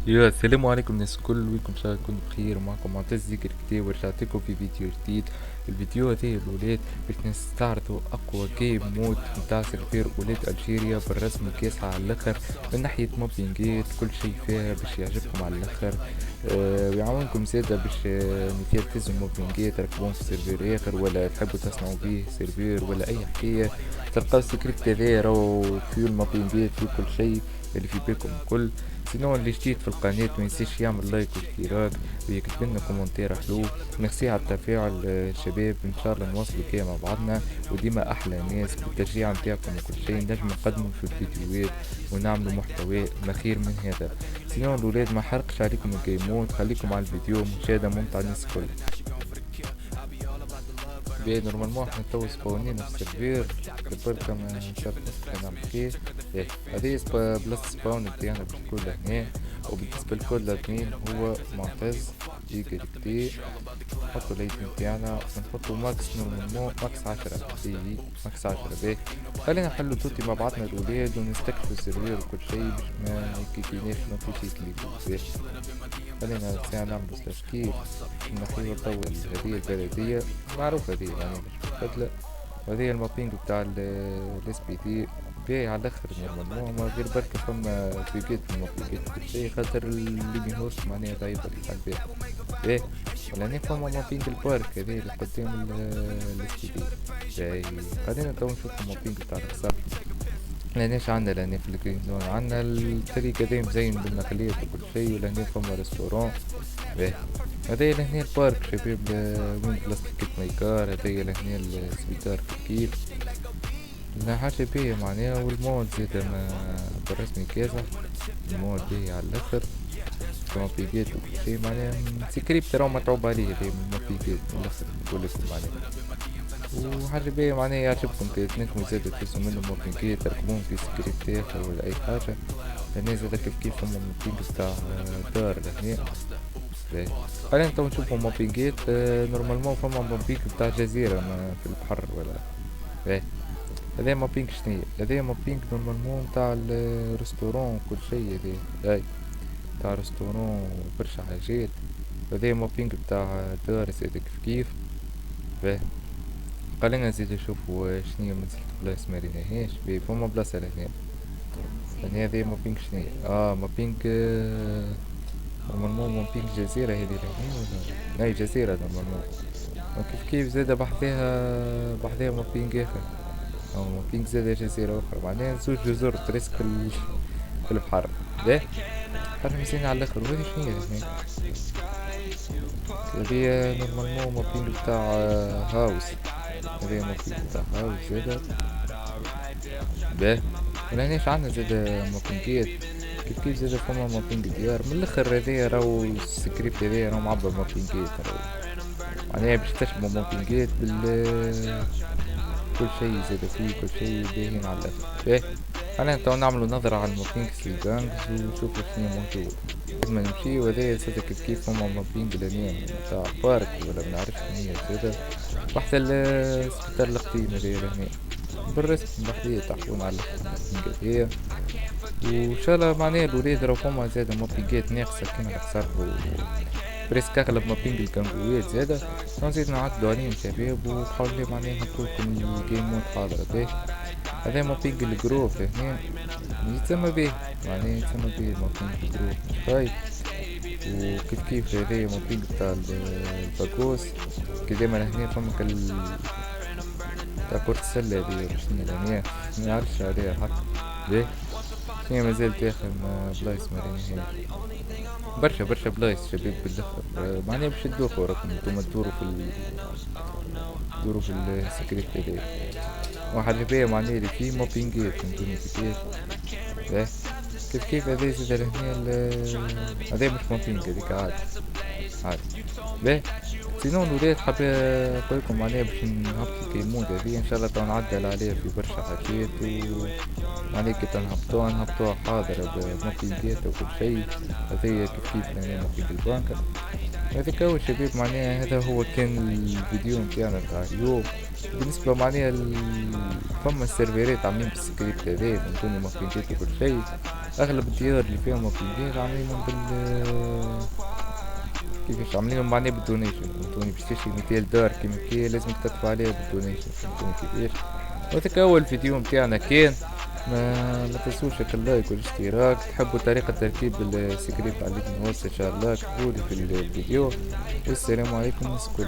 يا السلام عليكم الناس الكل، ويكم ان شاء الله تكونوا بخير. معكم معتز ذكر كتاب، ورجعت لكم في فيديو جديد. الفيديو هذا الولاد باش نستعرضوا اقوى جيم مود نتاع سيرفير ولاد الجيريا بالرسم كاسحة على الاخر من ناحية موبينجات. كل شيء فيها باش يعجبكم على الاخر. ويعاونكم زادا باش مثال تهزوا موبينجات تركبون في سيرفير اخر، ولا تحبوا تصنعوا بيه سيرفير ولا اي حكاية. تلقاو السكريبت هذا راهو فيه الموبينجات، فيه كل شيء اللي في بالكم الكل. سينو اللي جديد في القناة مينسيش يعمل لايك واشتراك ويكتب لنا كومنتير حلو. ميرسي على التفاعل الشباب، ان شاء الله نواصلوا كده مع بعضنا، وديما احلى ناس بالتشجيع نتاعكم وكل شيء نجم نقدموا في الفيديوهات ونعملوا محتوى ما خير من هذا. سينو الولاد ما حرقش عليكم الجيمات، خليكم على الفيديو، مشاهدة ممتعة للناس الكل. بيه نورمالمون احنا تو سباونين في السيرفير بركة ما نشرفوش نعمل كيه. ايه هذه بلاصة سباون بتاعنا باش تكون هنا. وبالنسبة لكل الادمين هو معتز يقدر كتير. نحطو الايدي متاعنا ونحطو ماكس نورمالمون ماكس 10 بي ماكس 10 بيه. خلينا نحلو توتي مع بعضنا الولاد ونستكشفوا السيرفير وكل شي باش ما يكيكيناش نوتيتي كليك. خلينا ساعة نعمل سلاش كيف نحيو تو هذه البلدية معروفة، هذه يعني مش مستبدلة. وهذه المابينج بتاع الاس بي دي باهي على الاخر نورمالمون، ما غير بركة فما بيجيت من المابيجيت كل شي خاطر الليفين هوست معناها ضعيفة الحال باهي. باهي لأن فما مابينج البارك هذه اللي قدام الاس بي دي باهي. خلينا تو نشوفو المابينج بتاع القصر. لانيش عندنا لاني في الجرين زون عندنا الطريق هذا مزين بالنخليات وكل شي، ولهنا فما ريستورون باهي. هذايا لهنا البارك شباب، وين بلاستيكيت ميكار، هذايا لهنا السبيطار كيف لنا حاجة باهية معناها. والمود زادا ما بالرسمي كازح، المود باهي على الاخر كما بيجيت وكل شي معناها. سكريبت راهو متعوب عليه هذا ما بيجيت من الاخر نقولكم معناها. وحاجة باهية معناها يعجبكم كي تنجموا زادا تهزوا منهم موبينجات تركبون في سكريبت آخر ولا أي حاجة. لأن زادا كيف كيف فما موبينج بتاع دار لهنا باهي. خلينا تو نشوفو موبينجات. نورمالمون فما موبينج بتاع جزيرة ما في البحر ولا باهي. هذا موبينج شنيا؟ هذا موبينج نورمالمون بتاع الريستورون كل شي هذا هاي بتاع ريستورون وبرشا حاجات. هذا موبينج بتاع دار زادا كيف كيف باهي. خلينا نزيد نشوفوا شنيا منزلت بلايص مريناهاش باهي. فما بلاصة لهنا يعني هذه مابينج شنيا مابينج نورمالمون مابينج جزيرة هذه لهنا ولا أي جزيرة نورمالمون. وكيف كيف زادا بحذاها مابينج آخر أو مابينج زادا جزيرة أخرى معناها زوج جزر تريسك في البحر باهي. حاجة مزيانة على الآخر. وهذي شنيا لهنا؟ هذه نورمالمون مابينج بتاع هاوس. هذه مابينج بتاع هاوس زادا باهي. ملهناش عندنا زادا مابينجات كيف كيف زادا فما مابينج ديار من الاخر. هذايا راهو السكريبت هذايا راهو معبى مابينجات راهو معناها باش تشبه مابينجات كل شي زادا فيه كل شي باهين على الاخر باهي. خلينا تو نعملو نظرة على المابينجز الجانجز ونشوفو شنو موجود. لازم نمشي. وهذايا زادا كيف كيف فما مابينج لانيا متاع بارك ولا منعرفش شنيا زادا واحدة السبيطار القديم هذايا لهنا بالرسم بحذية تحكون على المابينج وإن شاء الله معناها الولاد راهو فما زادا مابينجات ناقصة كيما القصر بريسك أغلب مابينج الكانغوات زادا نزيد نعدلو عليهم شباب وحاولنا معناها نحطولكم الجيم مود حاضرة باهي. هذا مابينج الجروف هنا يتسمى بيه معناها يتسمى بيه مابينج الجروف طيب. وكيف كيف هذايا مابينج بتاع الباكوس كي دايما هنا فما تاع كرة السلة هذي شنيا لانيا منعرفش عليها حتى باهي. شنيا مازال تاخر بلايص مريناهاش برشا بلايص شباب بالاخر. معناها باش تدوخوا راكم نتوما تدوروا في السكريبت هذايا. واحد باهي معناها اللي فيه مابينجات فهمتوني كيفاش باهي. كيف هذا زاد لهنا هذا مش مابينج هذيك عادي باهي. سينو الولاد حاب نقولكم معناها باش نهبط الكيمود هذي ان شاء الله تو نعدل عليها في برشا حاجات معناها كي نهبطوها حاضرة بمابينجات وكل شي. هذايا كيف معناها مابينج البنكة هذاك هو شباب. معناها هذا هو كان الفيديو نتاعنا نتاع اليوم. بالنسبة معناها فما السيرفرات عاملين بالسكريبت هذا فهمتوني مابينجات وكل شي. اغلب الديار اللي فيهم موكلين عاملينهم كيفاش عاملينهم معناه بالدونيشن، فهمتوني؟ باش تشري 200 دار كيما كي لازمك تدفع عليها بالدونيشن، فهمتوني كيفاش؟ وهذاك اول فيديو متاعنا كان. ما تنسوش اللايك والاشتراك. تحبوا طريقة تركيب السكريبت على اللي نوصل ان شاء الله اكتبولي في الفيديو. والسلام عليكم الناس الكل.